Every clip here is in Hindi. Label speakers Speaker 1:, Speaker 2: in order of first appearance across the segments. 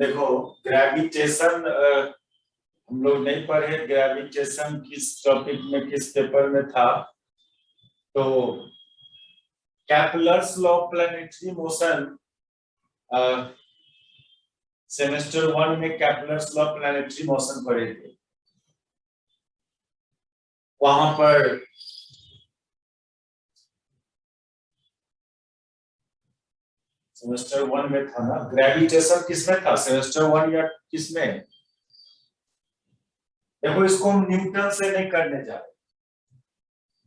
Speaker 1: देखो ग्रेविटेशन हम लोग नहीं पढ़े ग्रेविटेशन किस टॉपिक में किस पेपर में था। तो Kepler's law of planetary motion semester 1 में Kepler's law of planetary motion पढ़े थे। वहां पर सेमेस्टर 1 में था ना, ग्रेविटेशन किसमें था सेमेस्टर 1 या किसमें? देखो इसको हम न्यूटन से नहीं करने जा रहे।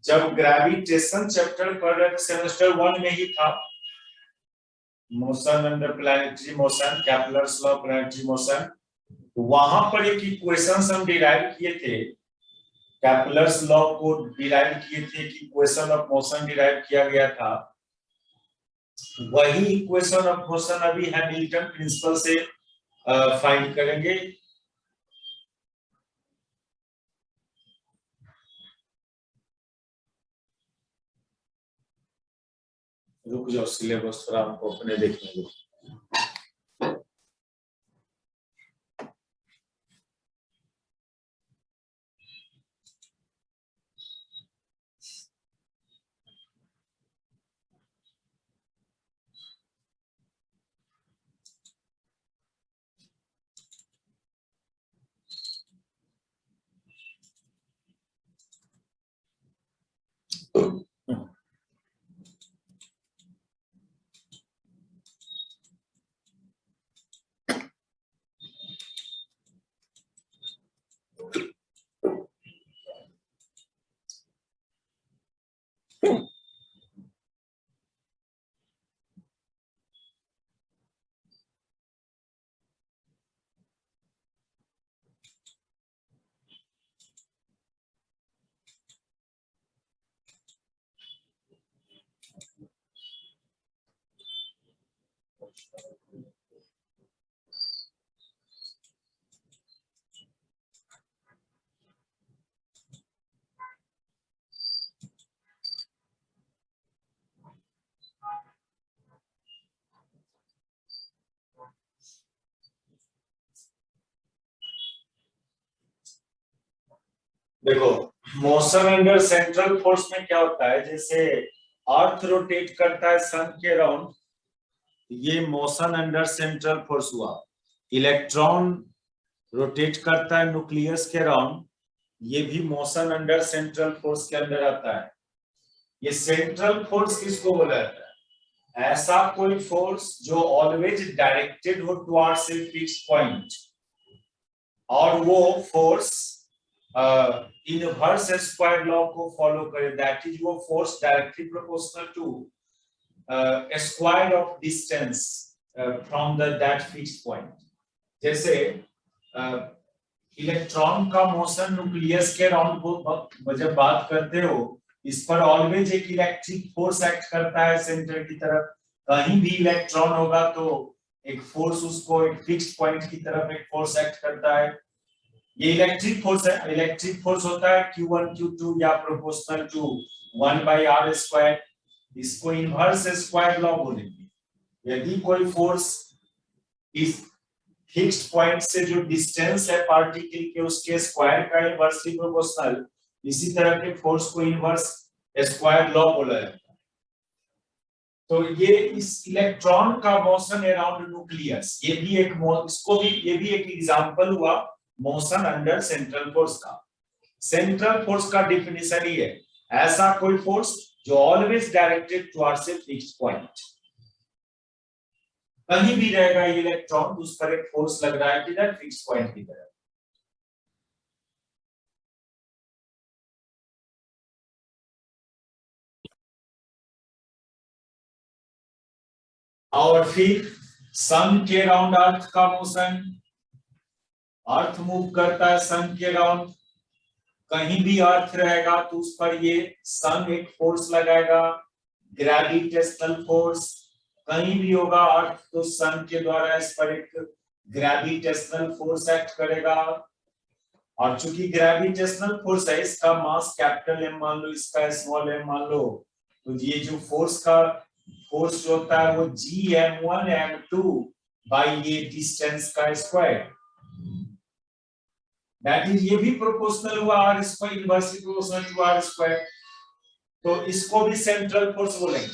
Speaker 1: जब ग्रेविटेशन चैप्टर पढ़ रहे थे सेमेस्टर 1 में ही था, motion under planetary motion, Kepler's law of planetary motion. वहां पर एक इक्वेशंस हम डिराइव किए थे, कैपलर्स लॉ को डिराइव किए थे कि इक्वेशन ऑफ मोशन डिराइव किया गया था। वही इक्वेशन ऑफ मोशन अभी हैमिल्टन प्रिंसिपल से फाइंड करेंगे। रुक जाओ, सिलेबस थोड़ा हमको अपने देखने दो। देखो मोशन अंडर सेंट्रल फोर्स में क्या होता है, जैसे अर्थ रोटेट करता है सन के अराउंड, ये मोशन अंडर सेंट्रल फोर्स हुआ। इलेक्ट्रॉन रोटेट करता है न्यूक्लियस के अराउंड, ये भी मोशन अंडर सेंट्रल फोर्स के अंदर आता है। ये सेंट्रल फोर्स किसको बोला जाता है? ऐसा कोई फोर्स जो ऑलवेज डायरेक्टेड हो टुवर्ड्स ए फिक्स्ड पॉइंट, और वो फोर्स इनवर्स स्क्वायर लॉ को फॉलो करे, दैट इज वो force directly proportional to square of distance from that fixed point. जैसे इलेक्ट्रॉन का मोशन न्यूक्लियस के अराउंड को जब बात करते हो, इस पर ऑलवेज एक इलेक्ट्रिक फोर्स एक्ट करता है सेंटर की तरफ। कहीं भी इलेक्ट्रॉन होगा तो एक फोर्स उसको एक फिक्स्ड पॉइंट की तरफ एक फोर्स एक्ट करता है। ये इलेक्ट्रिक फोर्स है, इलेक्ट्रिक फोर्स होता है Q1 Q2 या प्रोपोर्शनल टू 1/r स्क्वायर। इसको इनवर्स स्क्वायर लॉ बोलेंगे। यदि कोई फोर्स इस फिक्स्ड पॉइंट से जो डिस्टेंस है पार्टिकल के, उसके स्क्वायर का इनवर्सली प्रोपोर्शनल, इसी तरह के फोर्स को इनवर्स स्क्वायर लॉ बोला जाता है। तो ये इस इलेक्ट्रॉन का मोशन अराउंड न्यूक्लियस, ये भी एक एग्जांपल हुआ मोशन अंडर सेंट्रल फोर्स का। सेंट्रल फोर्स का डिफिनेशन ही है ऐसा कोई फोर्स जो always directed towards a fixed point. कहीं भी रहेगा इलेक्ट्रॉन, उस पर एक फोर्स लग रहा है किधर, फिक्स्ड पॉइंट की तरफ। और फिर सन के अराउंड अर्थ का मोशन, अर्थ मूव करता है सन के अराउंड, कहीं भी अर्थ रहेगा तो उस पर ये सन एक फोर्स लगाएगा, ग्रेविटेशनल फोर्स। कहीं भी होगा अर्थ तो सन के द्वारा इस पर एक ग्रेविटेशनल फोर्स एक्ट करेगा। और चूंकि ग्रेविटेशनल फोर्स है, इसका मास कैपिटल एम मान लो, इसका स्मॉल एम मान लो, तो ये जो फोर्स जो होता है वो Gm1 m2 बाई ये डिस्टेंस का स्क्वायर, दैट इज ये भी प्रोपोर्शनल हुआ R square, inversely proportional to R square, तो इसको भी सेंट्रल फोर्स बोलेंगे।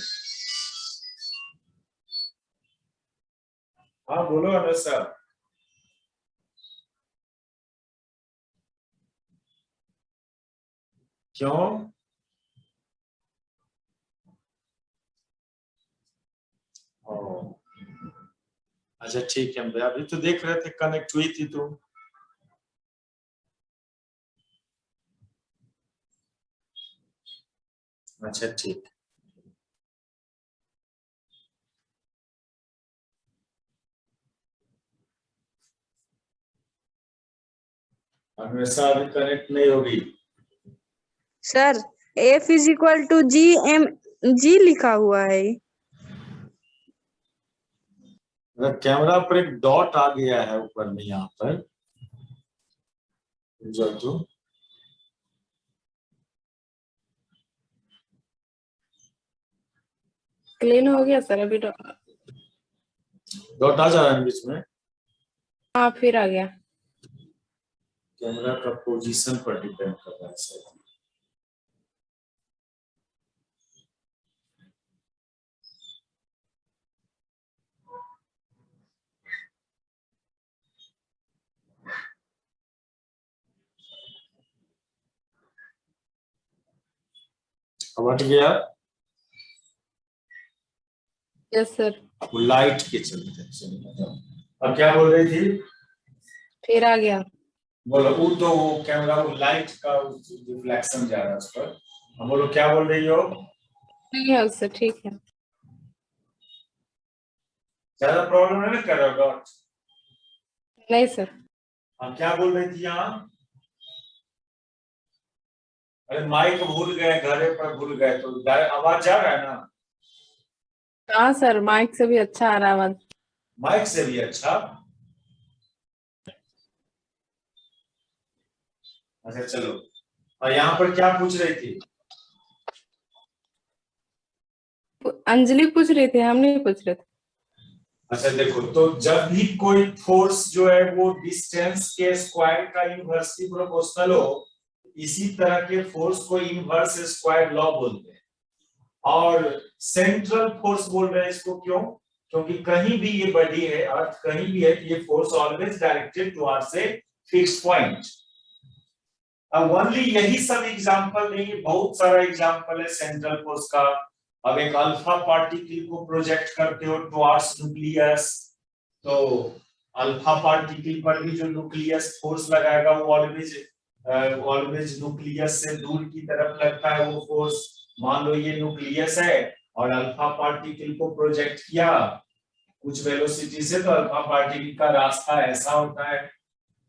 Speaker 1: हाँ बोलो अनुज सर। क्यों? अच्छा ठीक है, अभी तो देख रहे थे कनेक्ट हुई थी तो। अच्छा ठीक, हमेशा अभी कनेक्ट नहीं होगी
Speaker 2: sir F is equal to G M G लिखा हुआ है।
Speaker 1: कैमरा पर एक डॉट आ गया है ऊपर में यहाँ पर जो तो
Speaker 3: क्लीन हो गया सर अभी तो।
Speaker 1: डॉट आ जा रहा है बीच में।
Speaker 3: हाँ फिर आ गया।
Speaker 1: कैमरा का पोजीशन पर डिपेंड कर रहा है सर। हट गया
Speaker 3: यस सर।
Speaker 1: वो लाइट के चलते। अब क्या बोल रही थी?
Speaker 3: फिर आ गया।
Speaker 1: बोलो वो तो वो कैमरा वो लाइट का रिफ्लेक्शन जा रहा है उस पर। अब बोलो क्या बोल रही हो?
Speaker 3: नहीं है उससे, ठीक है।
Speaker 1: ज्यादा प्रॉब्लम है ना कर रहा डॉट?
Speaker 3: नहीं सर।
Speaker 1: अब क्या बोल रही थी यहाँ? अरे माइक भूल गए, घरे पर भूल गए तो आवाज जा रहा है ना?
Speaker 3: हाँ सर, माइक से भी अच्छा आ रहा है आवाज।
Speaker 1: माइक से भी अच्छा? अच्छा चलो, और यहाँ पर क्या पूछ रही थी?
Speaker 3: अंजलि पूछ रही थी, हम नहीं पूछ रहे थे।
Speaker 1: अच्छा देखो, तो जब भी कोई फोर्स जो है वो डिस्टेंस के स्क्वायर का इनवर्सली प्रोपोर्शनल हो, इसी तरह के फोर्स को इनवर्स स्क्वायर लॉ बोलते हैं। और सेंट्रल फोर्स बोल रहे हैं इसको, क्यों? क्योंकि कहीं भी ये बॉडी है, अर्थ कहीं भी है, ये force always directed towards a fixed point. अब ओनली यही सब एग्जांपल नहीं, बहुत सारा एग्जांपल है सेंट्रल फोर्स का। अब एक अल्फा पार्टिकल को प्रोजेक्ट करते हो टुवर्ड्स न्यूक्लियस, तो अल्फा पार्टिकल पर भी जो न्यूक्लियस फोर्स लगाएगा वो ऑलवेज न्यूक्लियस से दूर की तरफ लगता है वो फोर्स। मान लो ये न्यूक्लियस है और अल्फा पार्टिकल को प्रोजेक्ट किया कुछ वेलोसिटी से, तो अल्फा पार्टिकल का रास्ता ऐसा होता है।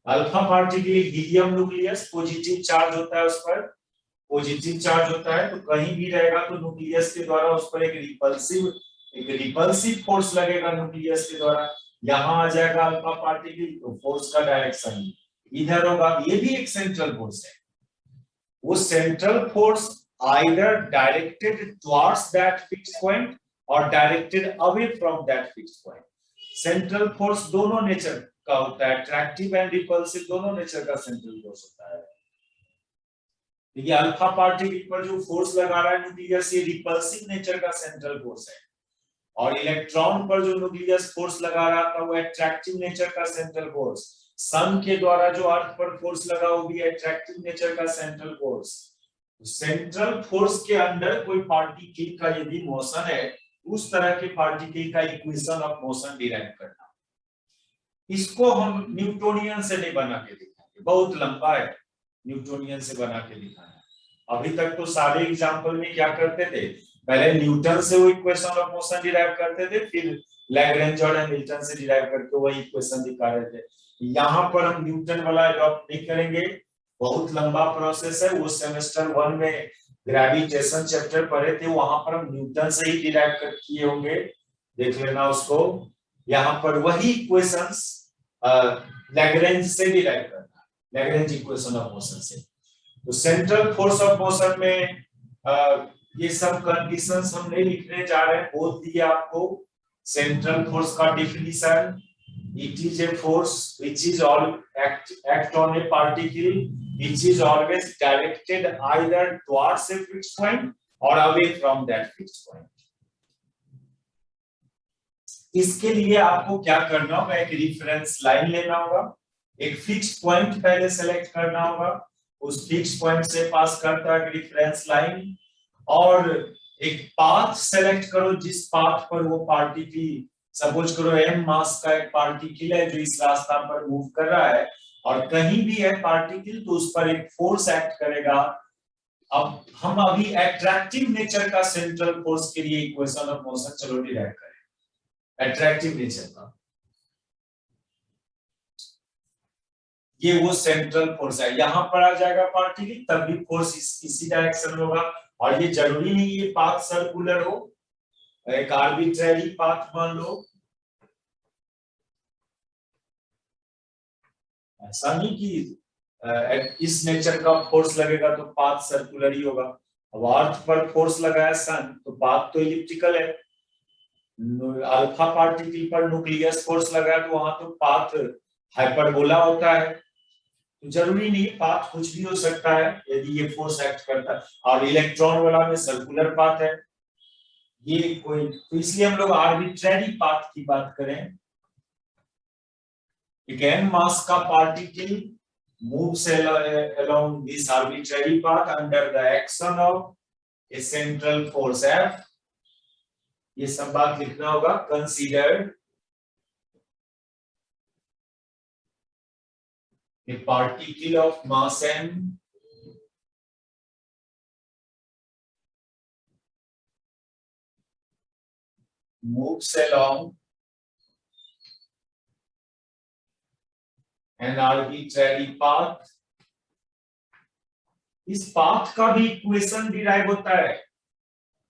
Speaker 1: Alpha particle helium nucleus, positive charge होता है उस पर, पॉजिटिव चार्ज होता है, तो कहीं भी रहेगा तो न्यूक्लियस के द्वारा उस पर एक रिपल्सिव फोर्स लगेगा न्यूक्लियस के द्वारा। यहाँ आ जाएगा अल्फा पार्टिकल, तो फोर्स का डायरेक्शन इधर होगा। ये भी एक सेंट्रल फोर्स है। वो central force either directed towards that fixed point और directed away from that fixed point. Central force दोनों नेचर का होता है, अट्रैक्टिव एंड रिपल्सिव दोनों नेचर का सेंट्रल फोर्स होता है। ये अल्फा पार्टिकल पर जो फोर्स लगा रहा है न्यूक्लियस, ये रिपल्सिव नेचर का सेंट्रल फोर्स है, और इलेक्ट्रॉन पर जो न्यूक्लियस फोर्स लगा रहा था वो अट्रैक्टिव नेचर का सेंट्रल फोर्स। सन के द्वारा जो अर्थ पर फोर्स लगा वो भी अट्रैक्टिव नेचर का सेंट्रल फोर्स। सेंट्रल फोर्स के अंदर कोई पार्टिकल का यदि मोशन है, उस तरह के पार्टिकल का इक्वेशन ऑफ मोशन डिराइव करना। इसको हम न्यूटोनियन से नहीं बना के दिखाएंगे, बहुत लंबा है न्यूटोनियन से बना के दिखाना। अभी तक तो सारे एग्जांपल में क्या करते थे, पहले न्यूटन से वो इक्वेशन ऑफ मोशन डिराइव करते थे, फिर लैग्रेंज और हैमिल्टन से डिराइव करके वही इक्वेशन दिखा रहे थे। यहाँ पर हम न्यूटन वाला अडॉप्ट नहीं करेंगे, बहुत लंबा प्रोसेस है। वो सेमेस्टर 1 में ग्रेविटेशन चैप्टर पढ़े थे, वहां पर हम न्यूटन से ही डिराइव कर किए होंगे, देख लेना उसको। यहाँ पर वही इक्वेशंस लैग्रेंज से डिराइव करना, लैग्रेंज इक्वेशन ऑफ मोशन से। तो सेंट्रल फोर्स ऑफ मोशन में ये सब कंडीशंस हम नहीं लिखने जा रहे हैं, बोल दिए आपको। सेंट्रल फोर्स का definition It is a force which is all act on a particle which is always directed either towards a fixed point or away from that fixed point. इसके लिए आपको क्या करना होगा, एक रिफरेंस लाइन लेना होगा, एक फिक्स्ड पॉइंट पहले सेलेक्ट करना होगा, उस फिक्स्ड पॉइंट से पास करता है रिफरेंस लाइन, और एक पाथ सेलेक्ट करो जिस पाथ पर वो पार्टिकल, सपोज करो m मास का एक पार्टिकल है जो इस रास्ता पर मूव कर रहा है और कहीं भी है पार्टिकल तो उस पर एक फोर्स एक्ट करेगा। अब हम अभी एट्रैक्टिव नेचर का सेंट्रल फोर्स के लिए इक्वेशन ऑफ मोशन चलो डिराइव करें। एट्रैक्टिव नेचर का ये वो सेंट्रल फोर्स है, यहां पर आ जाएगा पार्टिकल तब भी फोर्स इसी डायरेक्शन में होगा, और ये जरूरी नहीं ये पाथ सर्कुलर हो, एक आर्बिट्रेरी पाथ मान लो, ऐसा नहीं कि इस नेचर का फोर्स लगेगा तो पाथ सर्कुलर ही होगा। अब अर्थ पर फोर्स लगाया सन तो पाथ तो इलिप्टिकल है, अल्फा पार्टिकल पर न्यूक्लियस फोर्स लगाया तो वहां तो पाथ हाइपरबोला होता है, तो जरूरी नहीं पाथ कुछ भी हो सकता है यदि ये फोर्स एक्ट करता है, और इलेक्ट्रॉन वाला में सर्कुलर पाथ है ये कोई, तो इसलिए हम लोग आर्बिट्रेरी पाथ की बात करें। एक n mass का particle moves along this arbitrary path under the action of a central force F, ये सब बात लिखना होगा। Considered a particle of mass m moves along an arbitrary path, इस पाथ का भी इक्वेशन डिराइव होता है,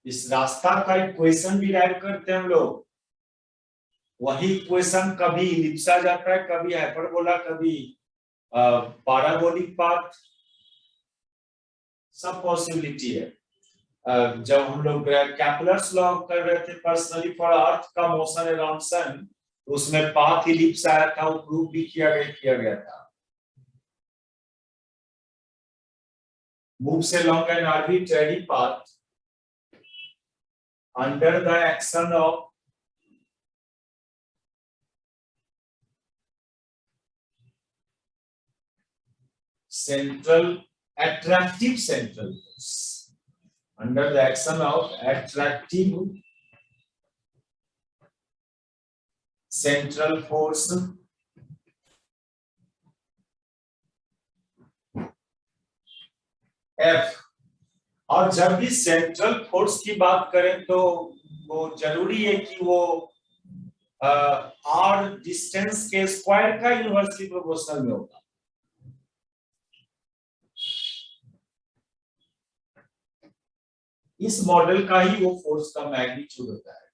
Speaker 1: इस रास्ता का इक्वेशन डिराइव करते हैं हम लोग, वही इक्वेशन कभी इलिप्स आ जाता है, कभी हाइपरबोला, कभी पैराबोलिक पाथ, सब पॉसिबिलिटी है। जब हम लोग कैपलर्स लॉ कर रहे थे पर्सनली फॉर अर्थ का मोशन अराउंड सन, उसमें पाथ इलिप्स आया था, वो प्रूव भी किया गया था। moves along an arbitrary path under the action of attractive central force, under the action of attractive central force F। और जब भी सेंट्रल फोर्स की बात करें तो वो जरूरी है कि वो r डिस्टेंस के स्क्वायर का इनवर्सली प्रोपोर्शनल में होगा। इस मॉडल का ही वो फोर्स का मैग्नीट्यूड होता है।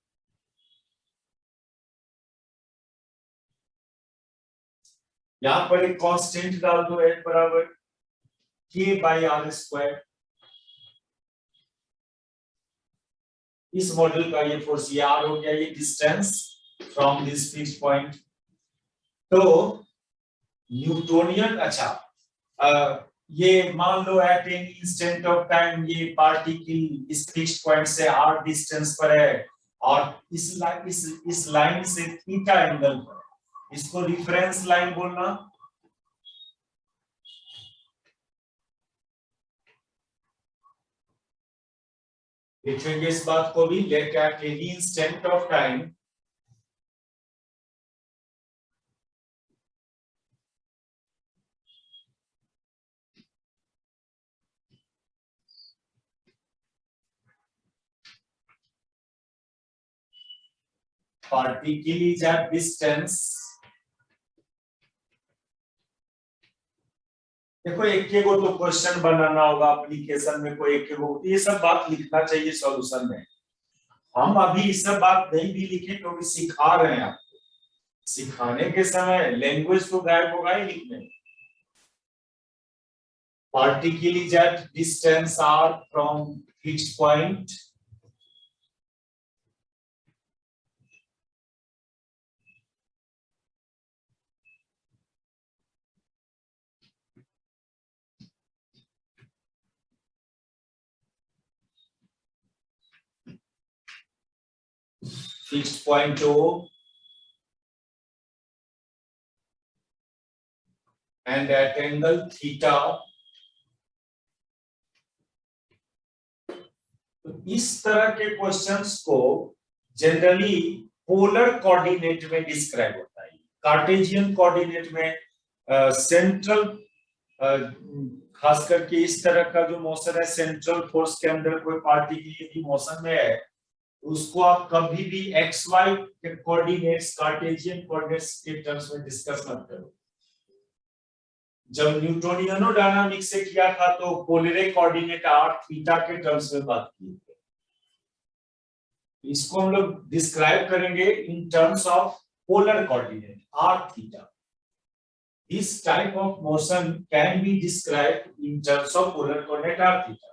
Speaker 1: यहां पर एक कांस्टेंट डाल दो F बराबर k/r²। इस मॉडल का ये फोर्स ये r हो गया, ये distance from this fixed point. तो न्यूटोनियन, अच्छा ये मान लो at any instant of time ये पार्टिकल इस फिक्स्ड पॉइंट से r डिस्टेंस पर है और इस लाइन से थीटा एंगल पर है, इसको रिफरेंस लाइन बोलना। लिखेंगे इस बात को भी, let at any instant of time particle is at distance। देखो एक को तो क्वेश्चन बनाना होगा एप्लीकेशन में, कोई एक को ये सब बात लिखना चाहिए सॉल्यूशन में। हम अभी ये सब बात नहीं भी लिखे क्योंकि सिखा रहे हैं आपको, सिखाने के समय लैंग्वेज तो गायब होगा ही लिखने में। particle is at distance r from fixed point fixed point O and at angle theta. तो इस तरह के क्वेश्चंस को जनरली पोलर कोऑर्डिनेट में डिस्क्राइब होता है। कार्टेशियन कोऑर्डिनेट में सेंट्रल खास करके इस तरह का जो मोशन है, सेंट्रल फोर्स के अंदर कोई पार्टिकल यदि मोशन में है, उसको आप कभी भी एक्स वाई के कोऑर्डिनेट्स, कार्टेशियन कोऑर्डिनेट्स के टर्म्स में डिस्कस मत करो। जब न्यूटोनियनो डायनामिक्स से किया था तो पोलर कोऑर्डिनेट r थीटा के टर्म्स में बात की थी। इसको हम लोग डिस्क्राइब करेंगे in terms of polar coordinate r theta. This type of motion can be described in terms of polar coordinate r theta.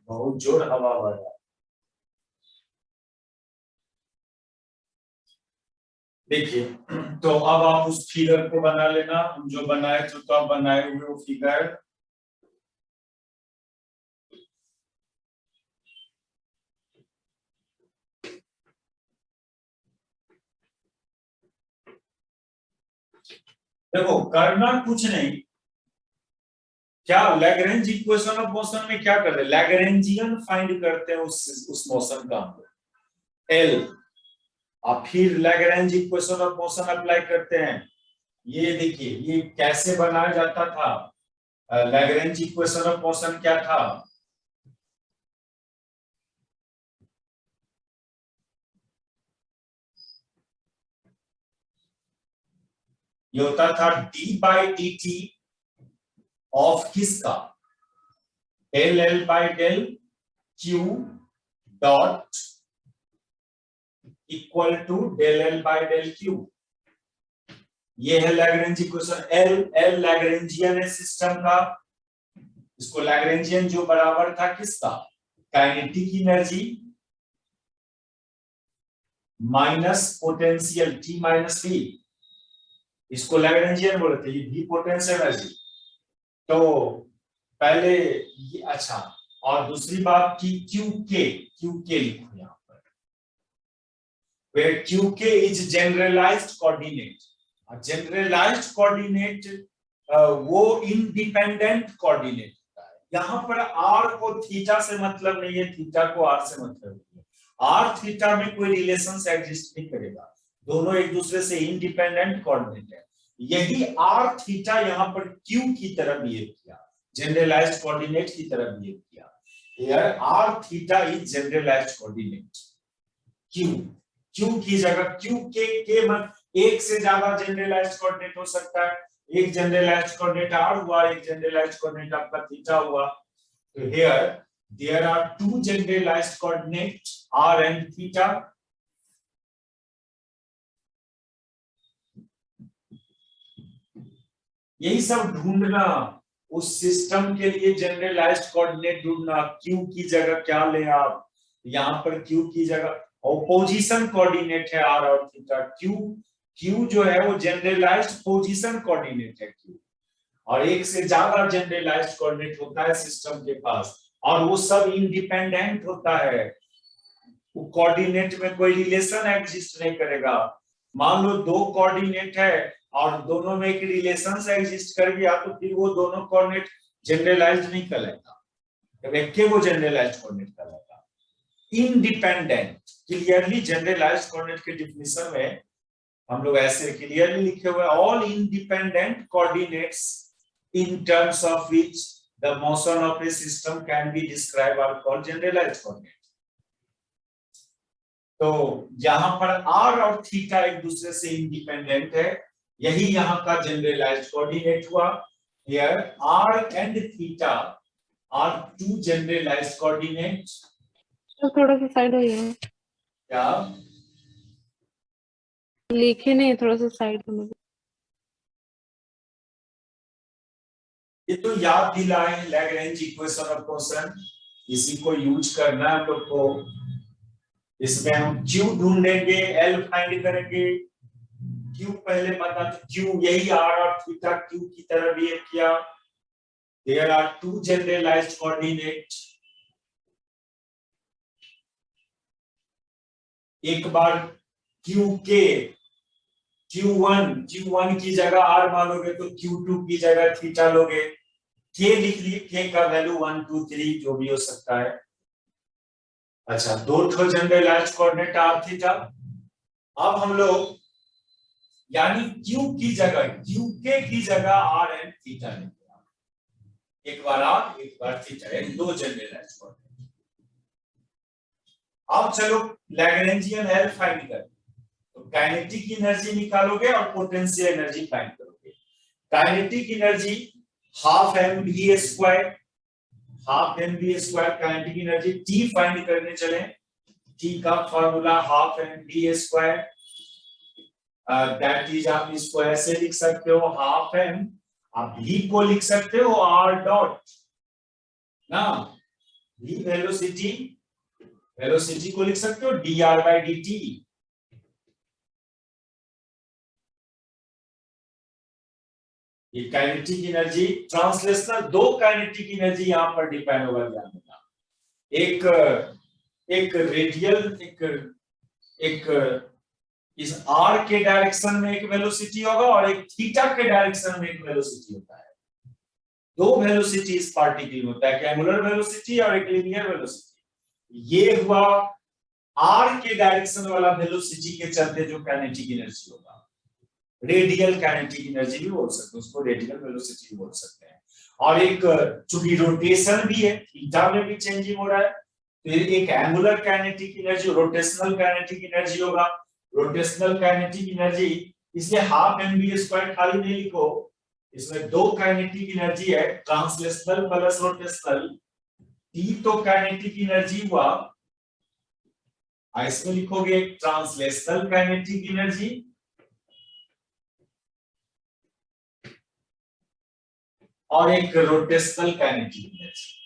Speaker 1: बहुत जोर हवा बह रहा है। देखिए, तो अब आप उस फिगर को बना लेना, हम जो बनाए थे तो आप बनाए हुए वो फिगर। देखो, करना कुछ नहीं, क्या लैग्रेंज इक्वेशन ऑफ मोशन में क्या करते हैं, लैग्रेंजियन फाइंड करते हैं उस मोशन का हम लोग एल, और फिर Lagrange equation of motion apply करते हैं। ये देखिए, ये कैसे बनाया जाता था, लैग्रेंज इक्वेशन ऑफ मोशन क्या था, ये होता था D by D T of किसका, del L by del Q dot equal to del L by del Q. ये है लैग्रेंज इक्वेशन। एल लैग्रेंजियन है सिस्टम का, इसको लैग्रेंजियन जो बराबर था किसका, kinetic energy minus potential T minus V, इसको लैग्रेंजियन बोलते हैं, ये पोटेंशियल एनर्जी। तो पहले ये, अच्छा, और दूसरी बात की क्यू के लिखो यहां पर, where qk is generalized coordinate। Generalised coordinate वो इंडिपेंडेंट कोऑर्डिनेट होता है। यहाँ पर r को थीटा से मतलब नहीं है, थीटा को r से मतलब नहीं है। r थीटा में कोई रिलेशन एग्जिस्ट नहीं करेगा, दोनों एक दूसरे से इंडिपेंडेंट कोऑर्डिनेट है। यही r थीटा यहाँ पर q की तरह बिहेव किया, जनरलाइज्ड कोऑर्डिनेट की तरह बिहेव किया। Here r theta is generalised coordinate, q की जगह q के मत एक से ज्यादा जनरलाइज्ड कोऑर्डिनेट हो सकता है। एक जनरलाइज्ड कोऑर्डिनेट r हुआ, एक जनरलाइज्ड कोऑर्डिनेट आपका थीटा हुआ। तो here there are two generalized coordinates r and theta। यही सब ढूंढना, उस सिस्टम के लिए जनरलाइज्ड कोऑर्डिनेट ढूंढना, q की जगह क्या ले आप, यहाँ पर q की जगह, और पोजीशन कोऑर्डिनेट है r और थीटा। q जो है वो जनरलाइज्ड पोजीशन कोऑर्डिनेट है q, और एक से ज्यादा जनरलाइज्ड कोऑर्डिनेट होता है सिस्टम के पास, और वो सब इंडिपेंडेंट होता है, वो कोऑर्डिनेट में कोई रिलेशन एग्जिस्ट नहीं करेगा। मान लो दो कोऑर्डिनेट है और दोनों में एक रिलेशन एग्जिस्ट कर गया, तो फिर वो दोनों कोऑर्डिनेट जनरलाइज्ड नहीं कहलाएगा, वो जनरलाइज्ड कोऑर्डिनेट कहलाएगा। इंडिपेंडेंट, क्लियरली जनरलाइज्ड कोऑर्डिनेट के डिफिनेशन में हम लोग ऐसे क्लियरली लिखे हुए, all independent coordinates in terms of which the motion of a system can be described or called generalized coordinate। तो यहाँ पर आर और थीटा एक दूसरे से इंडिपेंडेंट है, यही यहाँ का जनरलाइज्ड कोऑर्डिनेट हुआ। Here R and theta are two generalised coordinates.
Speaker 3: तो थोड़ा सा साइड होइए,
Speaker 1: क्या
Speaker 3: लिखे नहीं, थोड़ा सा साइड में।
Speaker 1: ये तो याद दिलाएं, लैग्रेंज इक्वेशन ऑफ मोशन, इसी को यूज करना है हम लोग को। इसमें हम Q ढूंढेंगे, L फाइंड करेंगे। Q पहले पता, तो Q यही R और थीटा Q की तरह बिहेव किया। There are two generalized coordinates। एक बार Q1 की जगह R मानोगे तो Q2 की जगह थीटा लोगे। K लिख लिए, K का वैल्यू 1 2 3 जो भी हो सकता है। अच्छा, दो जनरलाइज्ड कोऑर्डिनेट R थीटा। अब हम लोग यानी Q की जगह QK की जगह R एंड थीटा लेंगे। एक बार R एक बार थीटा, दो जनरलाइज्ड कोऑर्डिनेट। अब चलो लैग्रेंजियन L फाइंड करें। तो काइनेटिक एनर्जी निकालोगे और पोटेंशियल एनर्जी फाइंड करोगे। Kinetic energy half mv square, half mv square kinetic energy. T find करने चले, T का formula half mv square, that is आप इसको ऐसे लिख सकते हो, हाफ m, आप v को लिख सकते हो r डॉट ना, v वेलोसिटी को लिख सकते हो dr/dt। ये काइनेटिक एनर्जी ट्रांसलेशनल, दो काइनेटिक एनर्जी यहां पर डिपेंड होगा, ध्यान देना। एक रेडियल, एक इस r के डायरेक्शन में एक वेलोसिटी होगा और एक थीटा के डायरेक्शन में एक वेलोसिटी होता है। दो वेलोसिटी इस पार्टिकल में होता है, एक एंगुलर वेलोसिटी और एक लीनियर वेलोसिटी। ये हुआ r के डायरेक्शन वाला वेलोसिटी के चलते जो काइनेटिक एनर्जी होगा। रेडियल काइनेटिक एनर्जी भी बोल सकते हैं उसको, रेडियल वेलोसिटी भी बोल सकते हैं। और एक चूंकि रोटेशन भी है, थीटा में भी चेंजिंग हो रहा है, तो एक angular kinetic energy, rotational kinetic energy होगा। रोटेशनल काइनेटिक एनर्जी, इसलिए हाफ mv स्क्वायर खाली नहीं लिखो, इसमें दो काइनेटिक एनर्जी है, ट्रांसलेशनल प्लस रोटेशनल। T तो काइनेटिक एनर्जी हुआ, इसमें लिखोगे ट्रांसलेशनल काइनेटिक एनर्जी और एक rotational kinetic energy.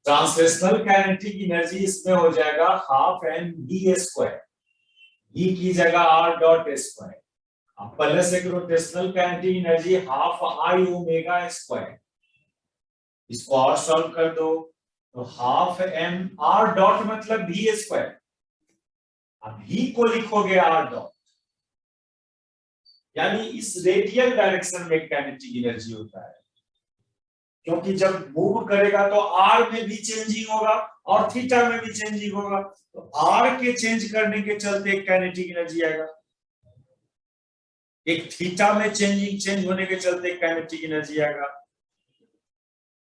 Speaker 1: Translational kinetic energy इसमें हो जाएगा हाफ mv स्क्वायर, v की जगह r डॉट स्क्वायर, प्लस एक rotational kinetic energy half I omega square. इसको और सॉल्व कर दो तो हाफ m r डॉट मतलब v स्क्वायर, अब v को लिखोगे r डॉट, यानी इस रेडियल डायरेक्शन में काइनेटिक एनर्जी होता है, क्योंकि जब मूव करेगा तो r में भी चेंजिंग होगा और थीटा में भी चेंजिंग होगा, तो r के चेंज करने के चलते एक काइनेटिक एनर्जी आएगा, एक थीटा में चेंज होने के चलते एक काइनेटिक एनर्जी आएगा,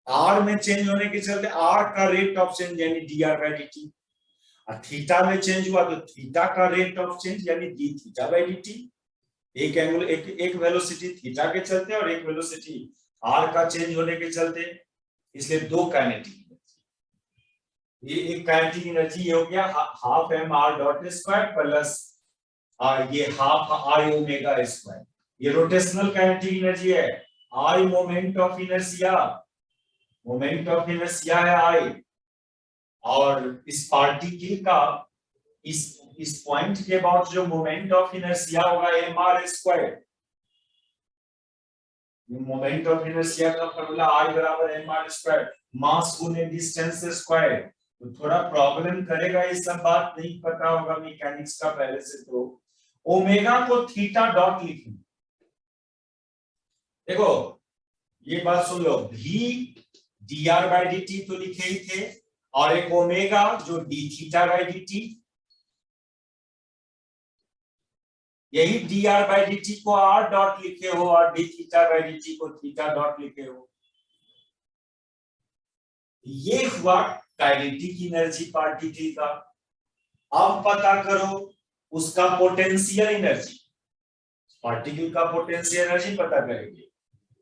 Speaker 1: r में चेंज होने के चलते r का रेट ऑफ चेंज यानी dr/dt, और थीटा में चेंज हुआ तो थीटा का रेट ऑफ चेंज यानी d थीटा/dt। एक एंगल, एक वेलोसिटी थीटा के चलते और एक वेलोसिटी r का चेंज होने के चलते, इसलिए दो काइनेटिक एनर्जी। ये एक काइनेटिक एनर्जी ये हो गया half m r dot square plus ये हाफ I ओमेगा स्क्वायर। ये रोटेशनल काइनेटिक एनर्जी है, I moment of inertia, moment of inertia है I, और इस पार्टिकल का इस पॉइंट के बाद जो मोमेंट ऑफ इनर्शिया होगा mr square. Moment of inertia का फॉर्मूला I बराबर mr स्क्वायर, मास गुने डिस्टेंस स्क्वायर। तो थोड़ा प्रॉब्लम करेगा, ये सब बात नहीं पता होगा मैकेनिक्स का पहले से, तो ओमेगा को थीटा डॉट लिखेंगे। देखो ये बात सुन लो, v dr/dt तो लिखे ही थे, और एक ओमेगा जो D theta by D T, यही D R by D T को आर डॉट लिखे हो और D theta by D T को थीटा डॉट लिखे हो। ये हुआ काइनेटिक एनर्जी पार्टिकल का। अब पता करो उसका पोटेंशियल एनर्जी, पार्टिकल का पोटेंशियल एनर्जी पता करेंगे।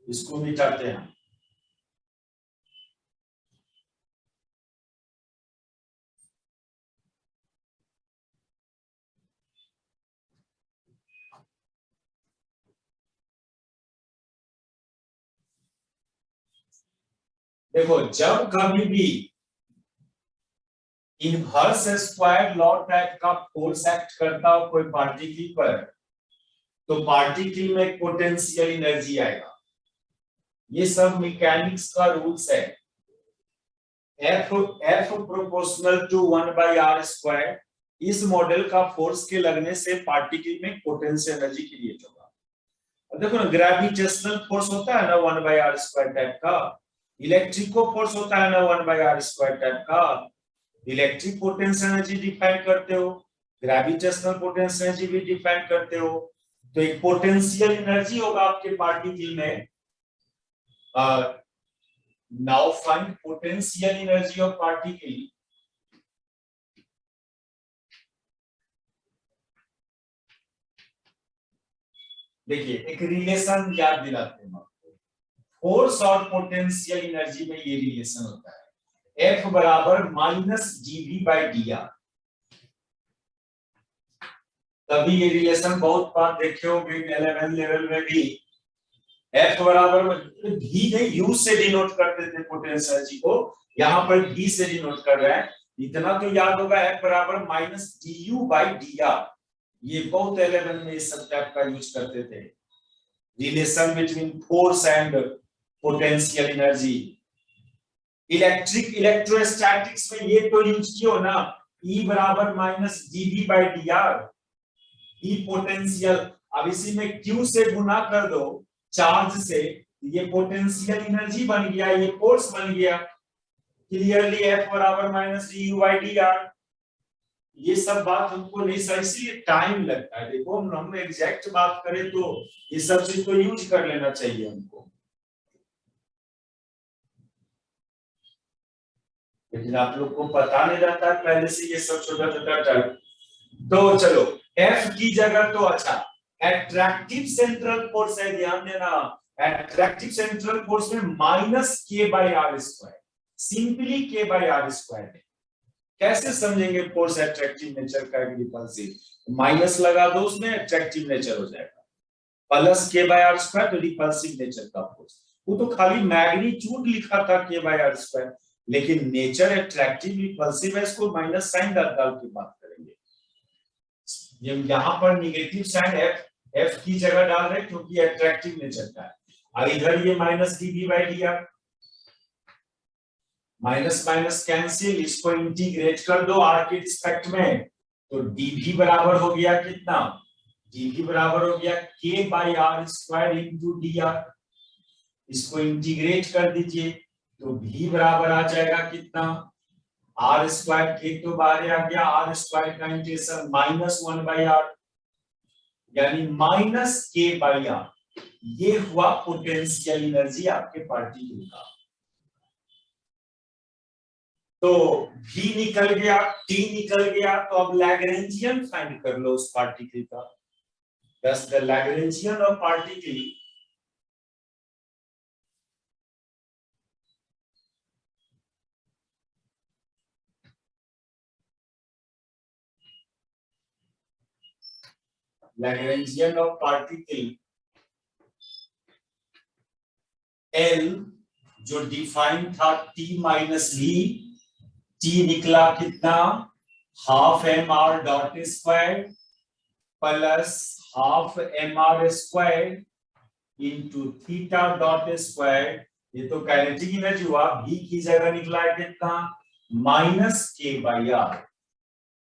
Speaker 1: इसको मिटाते हैं। देखो जब कभी भी इनवर्स स्क्वायर लॉ टाइप का फोर्स एक्ट करता हो कोई पार्टिकल पर, तो पार्टिकल में पोटेंशियल एनर्जी आएगा। ये सब मैकेनिक्स का रूल्स है। F proportional to 1/r²। इस मॉडल का फोर्स के लगने से पार्टिकल में पोटेंशियल एनर्जी क्रिएट होगा। अब देखो ना, ग्रेविटेशनल फोर्स होता है ना 1/r² टाइप का, इलेक्ट्रिको फोर्स होता है ना 1/r² टाइप का। इलेक्ट्रिक पोटेंशियल एनर्जी डिफाइन करते हो, ग्रेविटेशनल पोटेंशियल एनर्जी भी डिफाइन करते हो। तो एक पोटेंशियल एनर्जी होगा आपके पार्टिकल में। Now find potential energy of particle. देखिए एक रिलेशन याद दिलाते हैं आपको। फोर्स और पोटेंशियल एनर्जी में ये रिलेशन होता है, F बराबर -dV/dr। तभी ये रिलेशन बहुत बार देखे होंगे 11 लेवल में भी। F बराबर V ने U से डिनोट करते थे पोटेंशियल एनर्जी को, यहाँ पर V से डिनोट कर रहे हैं। इतना तो याद होगा, F बराबर -du/dr। ये बहुत 11 में इस सब टाइप का यूज करते थे, relation between force and potential energy. Electrostatics में ये तो यूज किया ना, E बराबर -dV/dr। E पोटेंशियल, अब इसी में Q से गुना कर दो चार्ज से, ये पोटेंशियल एनर्जी बन गया, ये फोर्स बन गया। क्लियरली F बराबर -du/dr। ये सब बात हमको नहीं सही, इसलिए टाइम लगता है। देखो हम एग्जैक्ट बात करें तो ये सब चीज तो यूज कर लेना चाहिए हमको, लेकिन आप लोग को पता नहीं रहता है पहले से ये सब छोटा छोटा टर्म। तो चलो F की जगह तो अच्छा एट्रैक्टिव सेंट्रल फोर्स है, ध्यान देना। एट्रैक्टिव सेंट्रल फोर्स में -k/r², सिंपली k/r²। कैसे समझेंगे फोर्स एट्रैक्टिव नेचर का, रिपल्सिव माइनस लगा दो उसमें, एट्रैक्टिव नेचर हो जाएगा। प्लस k/r², तो रिपल्सिव नेचर का फोर्स। वो तो खाली मैग्नीट्यूड लिखा था k/r², लेकिन नेचर एट्रैक्टिव रिपल्सिव है, इसको माइनस साइन डाल के बात करेंगे। यहाँ पर निगेटिव साइन F की जगह डाल रहे क्योंकि एट्रैक्टिव नेचर का है। और इधर ये -dV/dr, माइनस माइनस कैंसिल, इसको इंटीग्रेट कर दो r के रिस्पेक्ट में, तो dV बराबर हो गया कितना, dV बराबर हो गया k/r² इंटू dr। इसको इंटीग्रेट कर दीजिए तो v बराबर आ जाएगा कितना, r², k तो बाहर आ गया, r² का इंटीग्रेशन -1/r, यानी -k/r। ये हुआ पोटेंशियल एनर्जी आपके पार्टिकल का। तो V निकल गया, T निकल गया, तो अब लैग्रेंजियन फाइंड कर लो उस पार्टिकल का। Thus the Lagrangian of particle L जो डिफाइन था T-V, T निकला कितना, ½ mr² प्लस ½ mr² इंटू θ²। ये तो काइनेटिक एनर्जी हुआ। V की जगह निकला है कितना, -k/r।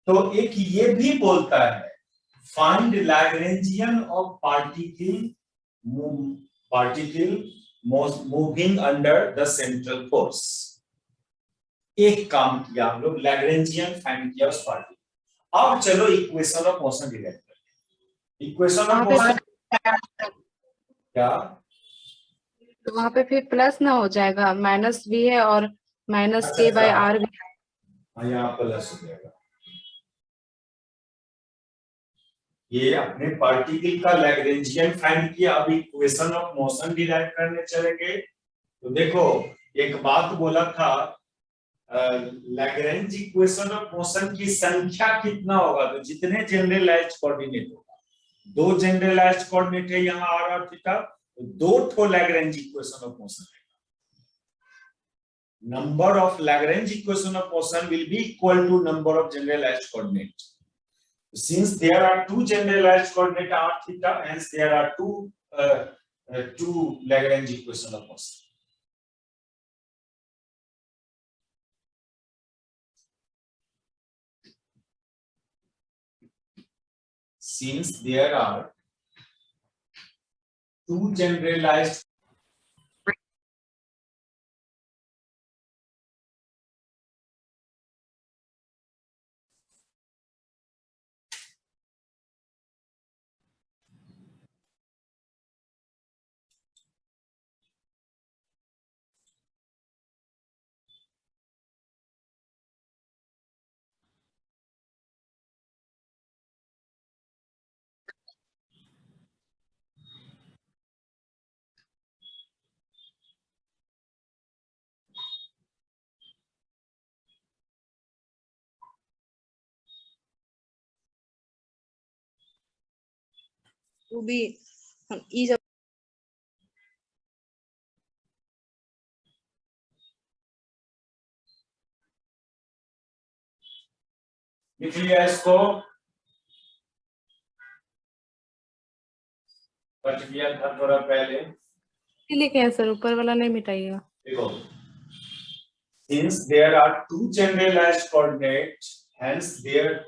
Speaker 1: तो एक ये भी बोलता है find Lagrangian of particle moving under the central force. एक काम किया हम लोग, लैग्रेंजियन फाइंड किया उस पार्टी। अब चलो इक्वेशन ऑफ मोशन डिराइव करते हैं। इक्वेशन ऑफ मोशन क्या,
Speaker 3: तो वहां पे फिर प्लस ना हो जाएगा, माइनस भी है और माइनस के बाय आर भी है।
Speaker 1: हाँ यहाँ प्लस हो जाएगा। ये अपने पार्टिकल का लैग्रेंजियन फाइंड किया, अब इक्वेशन ऑफ मोशन डिराइव करने चलेंगे। तो देखो एक बात बोला था, लैग्रेंज इक्वेशन ऑफ मोशन की संख्या कितना होगा, तो जितने जनरलाइज्ड कोऑर्डिनेट होगा, दो जनरलाइज्ड कोऑर्डिनेट है यहाँ आर और थीटा, तो दो ठो लैग्रेंज इक्वेशन ऑफ मोशन है। number of Lagrange equation of motion will be equal to number of generalized coordinates. Since there are two generalized coordinates r theta, hence there are two Lagrange equation of motion. Since there are two generalized
Speaker 2: वो भी ई सब
Speaker 1: लिख लिया इसको, कट गया था थोड़ा पहले,
Speaker 3: लिखे हैं सर, ऊपर वाला नहीं मिटाइएगा।
Speaker 1: देखो since there are two generalized coordinates, hence there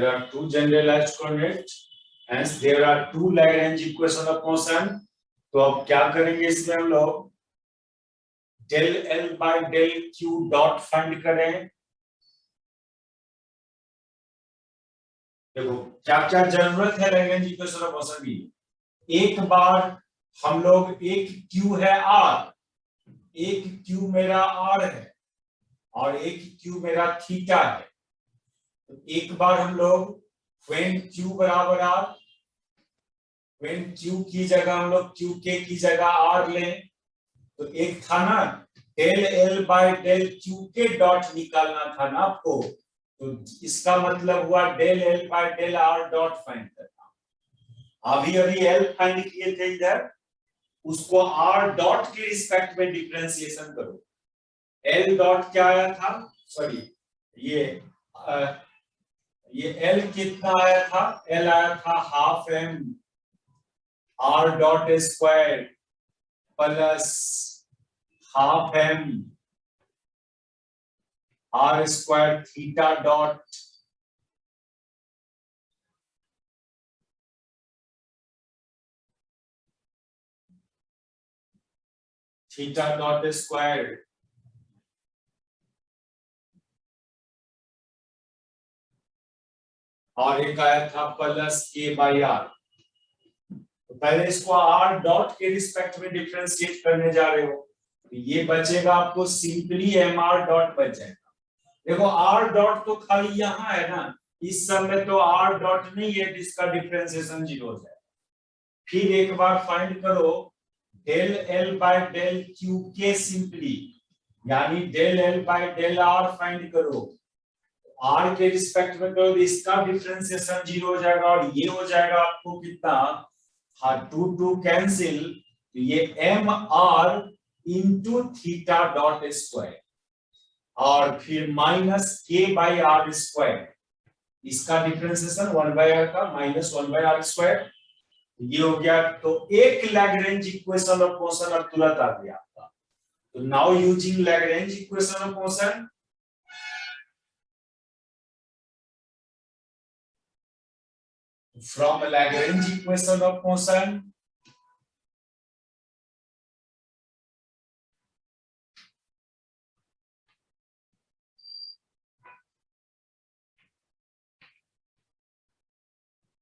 Speaker 1: are two generalized coordinates, hence there are two Lagrange equation of motion। तो अब क्या करेंगे इसमें हम लोग, del L by del Q dot find करें। देखो क्या क्या जरूरत है लैग्रेंज इक्वेशन ऑफ मोशन की। एक बार हम लोग, एक क्यू है आर, एक क्यू मेरा आर है और एक क्यू मेरा थीटा है। तो एक बार हम लोग व्हेन क्यू बराबर आर, व्हेन क्यू की जगह हम लोग क्यू के की जगह आर लें, तो एक था ना del L by del Q k dot निकालना था ना आपको, तो इसका मतलब हुआ del L by del r dot find करना। अभी एल फाइंड किए थे इधर, उसको आर डॉट के रिस्पेक्ट में डिफरेंशिएशन करो। एल डॉट क्या आया था, सॉरी ये एल कितना आया था, एल आया था half m r dot square plus half m r square theta dot square और एक आया था प्लस के बाई आर। तो पहले इसको आर डॉट के रिस्पेक्ट में डिफरेंशिएट करने जा रहे हो, तो ये बचेगा आपको सिंपली एम आर डॉट बच जाएगा। देखो आर डॉट तो खाली यहाँ है ना, इस सब में तो आर डॉट नहीं है जिसका डिफरेंशिएशन 0 हो जाए। फिर एक बार फाइंड करो del L by del Q k simply, यानी del L by del r find करो, आर के रिस्पेक्ट में करो, इसका डिफरेंशिएशन 0 हो जाएगा और ये हो जाएगा आपको कितना, हाँ 2 कैंसिल, तो ये m r into theta dot square और फिर माइनस के बाई आर स्क्वायर, इसका डिफरेंशिएशन 1 बाय आर का माइनस 1 बाय आर स्क्वायर, ये हो गया। तो एक लैग्रेंज इक्वेशन ऑफ मोशन अब तुरंत आ गया आपका। तो now using Lagrange equation of motion, from Lagrange equation of motion,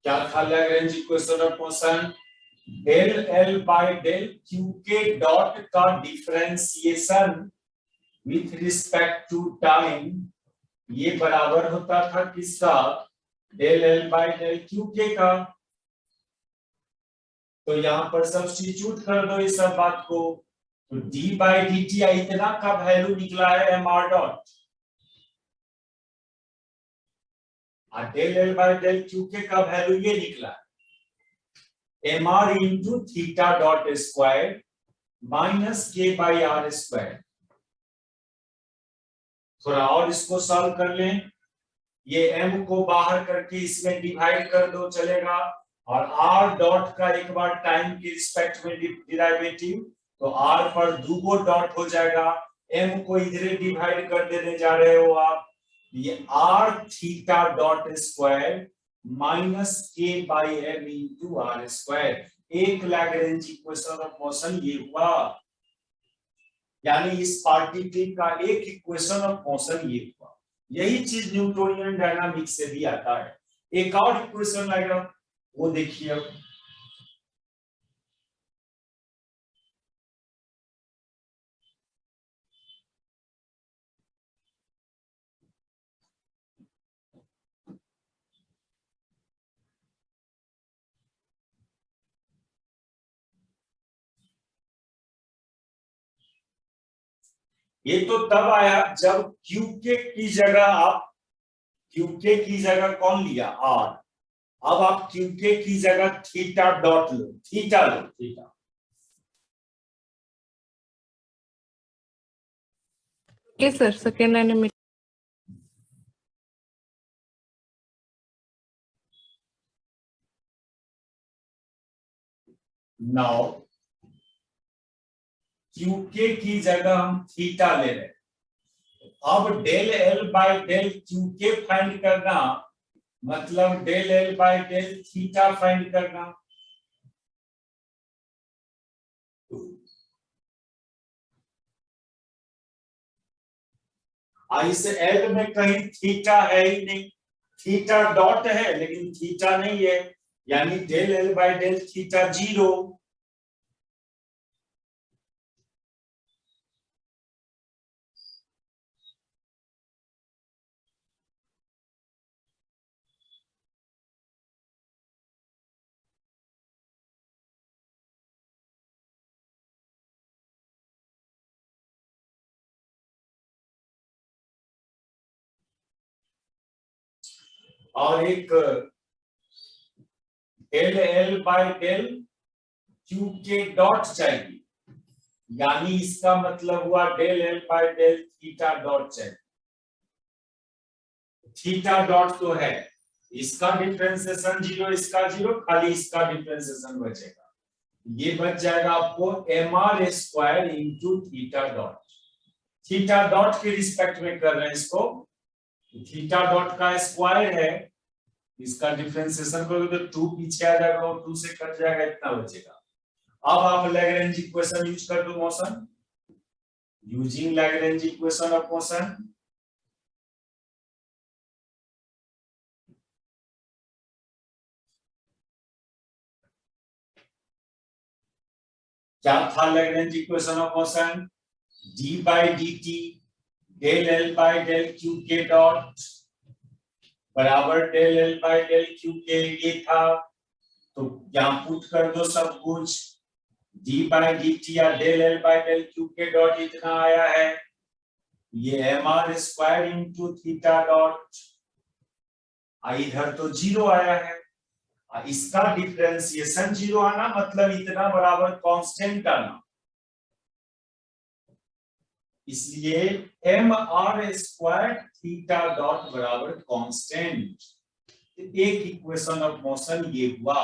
Speaker 1: क्या था Lagrange equation of motion? Del L by del Q k dot का differentiation with respect to time ये बराबर होता था किसका? Del L by del Q k का। तो यहां पर सब्स्टिट्यूट कर दो इस सब बात को, तो डी बाई डी टी इतना का वैल्यू निकला है एम आर डॉट, और del L by del Q k का वैल्यू ये निकला m r into theta dot square minus के बाई आर स्क्वायर। थोड़ा और इसको सॉल्व कर लें, ये m को बाहर करके इसमें डिवाइड कर दो चलेगा, और r डॉट का एक बार टाइम के रिस्पेक्ट में डिराइवेटिव, तो r पर दो गो डॉट हो जाएगा, m को इधर डिवाइड कर देने जा रहे हो आप, ये r theta dot square minus के by M into R square. एक लैग्रेंज इक्वेशन ऑफ मोशन ये हुआ, यानी इस पार्टिकल का एक इक्वेशन ऑफ मोशन ये हुआ। यही चीज न्यूटोनियन डायनामिक्स से भी आता है। एक और इक्वेशन आएगा वो देखिए, अब ये तो तब आया जब क्यू के की जगह आप क्यू के की जगह कौन लिया? आर। अब आप क्यू के की जगह थीटा डॉट लो, थीटा लो, theta.
Speaker 3: Okay sir, second line में
Speaker 1: नाउ क्यू के की जगह हम थीटा ले रहे हैं। अब del L by del Q के फाइंड करना मतलब del L by del theta find करना। इस एल में कहीं थीटा है ही नहीं, थीटा डॉट है लेकिन थीटा नहीं है, यानी del L by del theta 0। और एक del L by del Q k dot चाहिए, यानी इसका मतलब हुआ del L by del theta dot चाहिए। थीटा डॉट तो है, इसका डिफरेंशिएशन 0, इसका 0, खाली इसका डिफरेंशिएशन बचेगा। ये बच जाएगा आपको m r square into theta dot. Theta dot के रिस्पेक्ट में कर रहे हैं इसको, थीटा डॉट का स्क्वायर है, इसका डिफरेंशिएशन करोगे तो 2 पीछे आ जाएगा और 2 से कट जाएगा, इतना बचेगा। अब आप लैग्रेंज इक्वेशन यूज कर दो motion, using Lagrange equation of motion. क्या था Lagrange equation of motion? D by D t del L by del Q k dot बराबर del L by del Q k ये था, तो यहां पुट कर दो सब कुछ, डी बाई डी टी या del L by del Q k dot इतना आया है, ये m r square into theta dot, इधर तो 0 आया है, इसका डिफरेंशिएशन 0 आना मतलब इतना बराबर कांस्टेंट आना, इसलिए m r square theta dot बराबर कांस्टेंट। एक इक्वेशन ऑफ मोशन ये हुआ,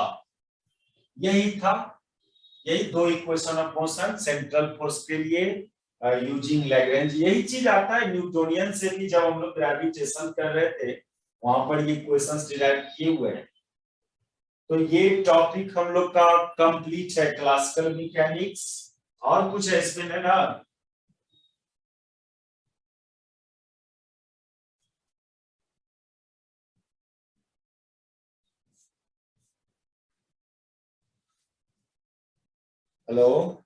Speaker 1: यही था, यही 2 equation of motion central force के लिए यूजिंग लैग्रेंज। यही चीज आता है न्यूटोनियन से भी, जब हम लोग ग्रेविटेशन कर रहे थे वहां पर ये इक्वेशंस डिराइव किए हुए हैं। तो ये टॉपिक हम लोग का कंप्लीट है, क्लासिकल मैकेनिक्स। और कुछ है इसमें है ना? हेलो,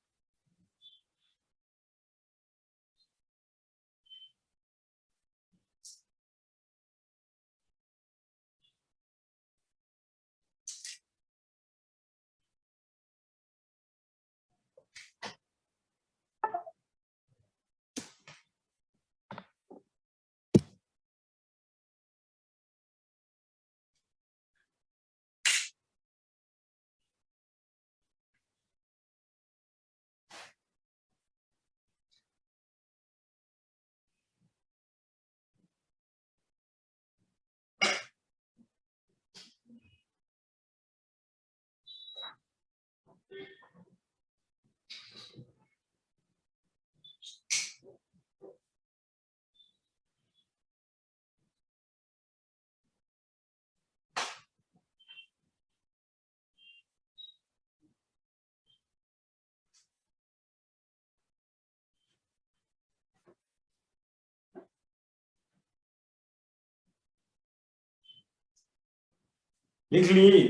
Speaker 1: लिख ली?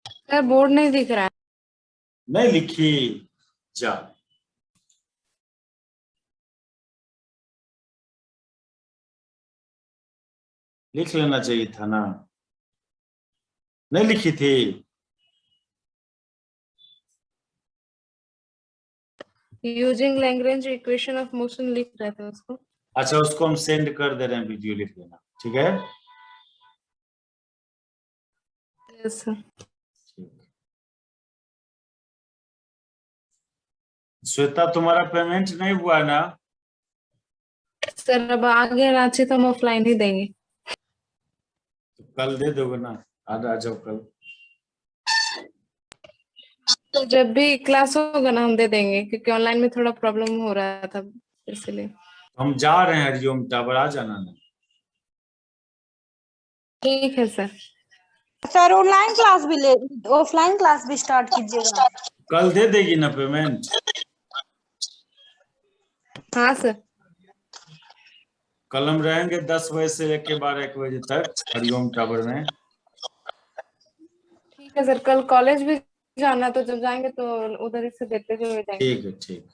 Speaker 3: सर बोर्ड नहीं दिख रहा है।
Speaker 1: नहीं लिखी? जा, लिख लेना चाहिए था ना, नहीं लिखी थी?
Speaker 3: Using Lagrange equation of motion लिख रहा था उसको।
Speaker 1: अच्छा, उसको हम सेंड कर दे रहे हैं, वीडियो लिख लेना, ठीक है?
Speaker 3: Yes sir.
Speaker 1: ठीक। श्वेता, तुम्हारा पेमेंट नहीं हुआ ना?
Speaker 3: सर अब आगे रांची तो हम ऑफलाइन ही देंगे।
Speaker 1: तो कल दे दोगे ना? आ जाओ कल।
Speaker 3: तो जब भी क्लास होगा ना हम दे देंगे, क्योंकि ऑनलाइन में थोड़ा प्रॉब्लम हो रहा था इसलिए।
Speaker 1: हम जा रहे हैं हरिओम टावर, आ जाना ना।
Speaker 3: ठीक है सर।
Speaker 2: सर ऑनलाइन क्लास भी ले, ऑफलाइन क्लास भी स्टार्ट कीजिएगा।
Speaker 1: कल दे देगी ना पेमेंट?
Speaker 3: हाँ सर।
Speaker 1: कल हम रहेंगे 10 बजे से लेके 12-1 बजे तक हरिओम टावर में।
Speaker 3: ठीक है सर, कल कॉलेज भी जाना, तो जब जाएंगे तो उधर से देते हुए जाएंगे।
Speaker 1: ठीक है, ठीक।